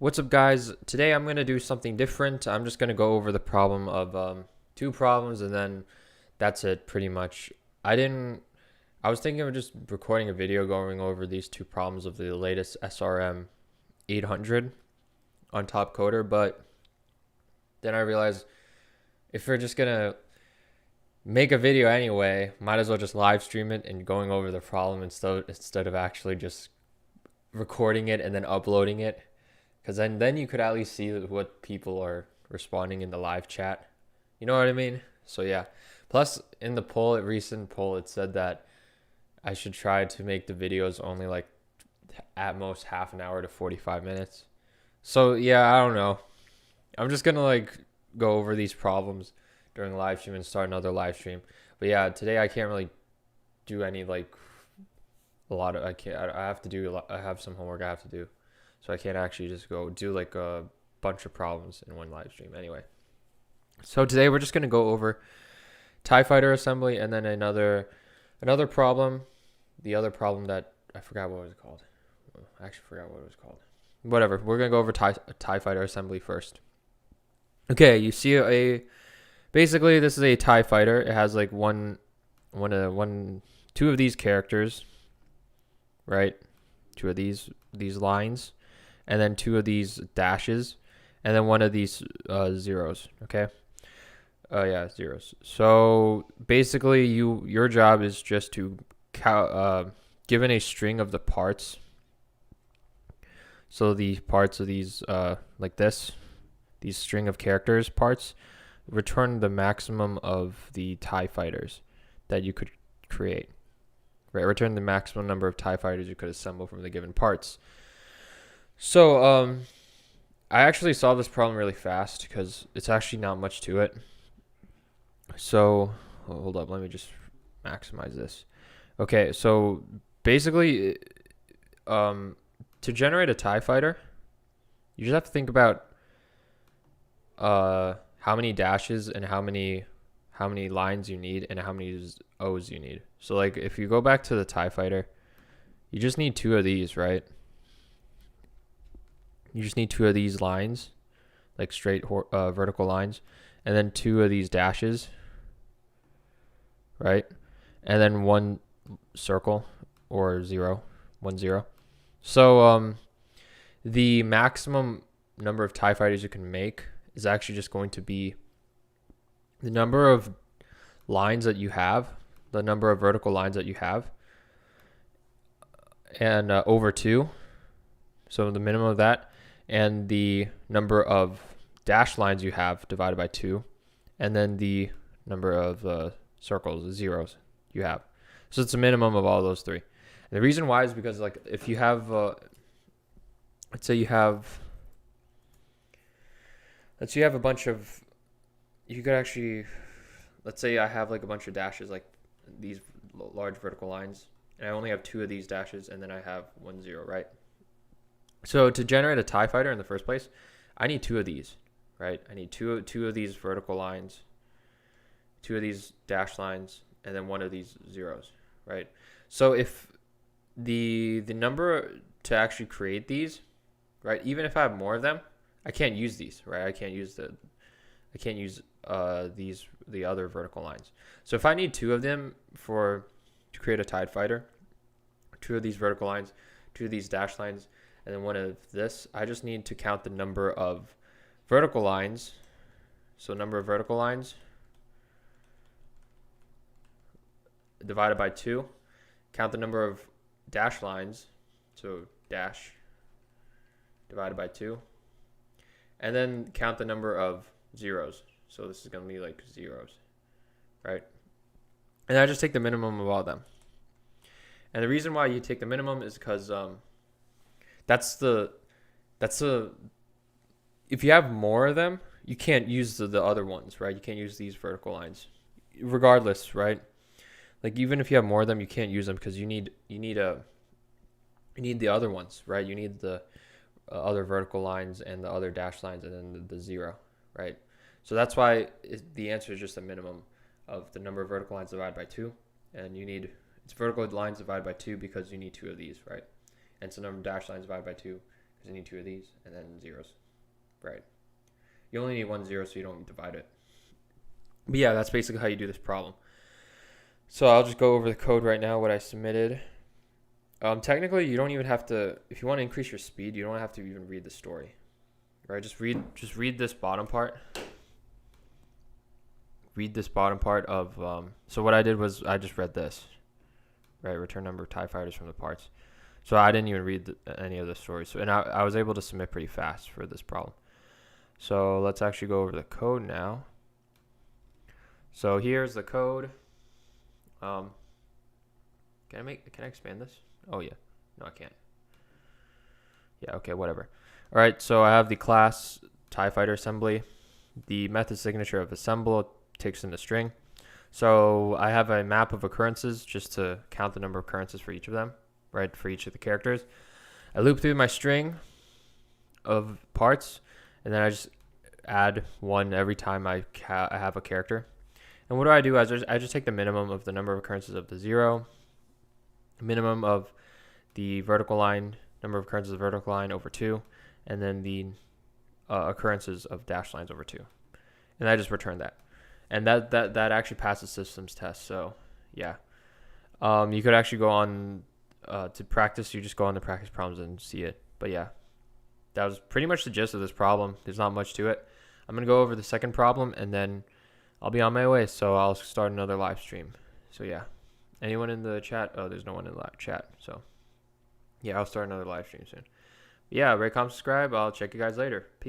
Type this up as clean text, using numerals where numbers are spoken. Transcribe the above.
What's up, guys? Today I'm going to do something different. I'm just going to go over the problem of two problems, and then that's it pretty much. I was thinking of just recording a video going over these two problems of the latest SRM 800 on TopCoder, but then I realized if we're just going to make a video anyway, might as well just live stream it and going over the problem instead of actually just recording it and then uploading it. Because then you could at least see what people are responding in the live chat. You know what I mean? So yeah. Plus, in the recent poll, it said that I should try to make the videos only like at most half an hour to 45 minutes. So yeah, I don't know. I'm just gonna like go over these problems during live stream and start another live stream. But yeah, today I can't really do any like a lot of I have to do I have some homework I have to do. So I can't actually just go do like a bunch of problems in one live stream anyway. So today we're just going to go over TIEFighterAssembly and then another problem. The other problem that I forgot what it was called. I actually forgot what it was called. Whatever. We're going to go over TIEFighterAssembly first. Okay, you see basically this is a TIE fighter. It has like two of these characters, right? Two of these lines, and then two of these dashes, and then one of these zeros. Okay. Yeah, zeros. So basically, your job is just to given a string of the parts. So the parts of these like these string of characters parts, return the maximum of the TIE fighters that you could create. Right, return the maximum number of TIE fighters you could assemble from the given parts. So, I actually solved this problem really fast because it's actually not much to it. So, hold up, let me just maximize this. Okay, so basically, to generate a TIE fighter, you just have to think about how many dashes and how many lines you need and how many O's you need. So like if you go back to the TIE fighter, you just need two of these, right? You just need two of these lines, like straight vertical lines, and then two of these dashes, right? And then one circle or 1 0. So the maximum number of TIE fighters you can make is actually just going to be the number of lines that you have, the number of vertical lines that you have, and over 2. So the minimum of that, and the number of dash lines you have divided by 2, and then the number of circles, zeros you have. So it's a minimum of all those three. And the reason why is because like if you have, let's say you have a bunch of, you could actually, let's say I have like a bunch of dashes, like these large vertical lines, and I only have two of these dashes, and then I have 1 0, right? So to generate a TIE fighter in the first place, I need two of these, right? I need two of these vertical lines, two of these dash lines, and then one of these zeros, right? So if the number to actually create these, right? Even if I have more of them, I can't use these, right? I can't use the other vertical lines. So if I need two of them to create a TIE fighter, two of these vertical lines, two of these dash lines, and then one of this, I just need to count the number of vertical lines. So number of vertical lines divided by 2. Count the number of dash lines. So dash divided by 2. And then count the number of zeros. So this is going to be like zeros, right? And I just take the minimum of all of them. And the reason why you take the minimum is because if you have more of them, you can't use the other ones, right? You can't use these vertical lines, regardless, right? Like even if you have more of them, you can't use them because you need the other ones, right? You need the other vertical lines and the other dash lines and then the 0, right? So that's why the answer is just a minimum of the number of vertical lines divided by 2, and it's vertical lines divided by 2 because you need two of these, right? And so number of dash lines divided by 2 because you need 2 of these, and then zeros. Right. You only need 1 0, so you don't divide it. But yeah, that's basically how you do this problem. So I'll just go over the code right now, what I submitted. Technically, you don't even have to, if you want to increase your speed, you don't have to even read the story. Right? Just read this bottom part. Read this bottom part of, so what I did was I just read this. Right? Return number of TIE fighters from the parts. So I didn't even read any of the stories. So, and I was able to submit pretty fast for this problem. So let's actually go over the code now. So here's the code. Can I expand this? Oh yeah. No, I can't. Yeah, okay, whatever. All right, so I have the class TIEFighterAssembly. The method signature of assemble takes in the string. So I have a map of occurrences just to count the number of occurrences for each of them, right? For each of the characters. I loop through my string of parts, and then I just add 1 every time I have a character. And what do? I just take the minimum of the number of occurrences of the 0, minimum of the vertical line, number of occurrences of the vertical line over 2, and then the occurrences of dashed lines over 2. And I just return that. And that actually passes systems test. So yeah, you could actually go on to practice. You just go on the practice problems and see it. But yeah, that was pretty much the gist of this problem. There's not much to it. I'm going to go over the second problem, and then I'll be on my way. So I'll start another live stream. So yeah, anyone in the chat? Oh, there's no one in the chat. So yeah, I'll start another live stream soon. Yeah, rate, comment, subscribe. I'll check you guys later. Peace.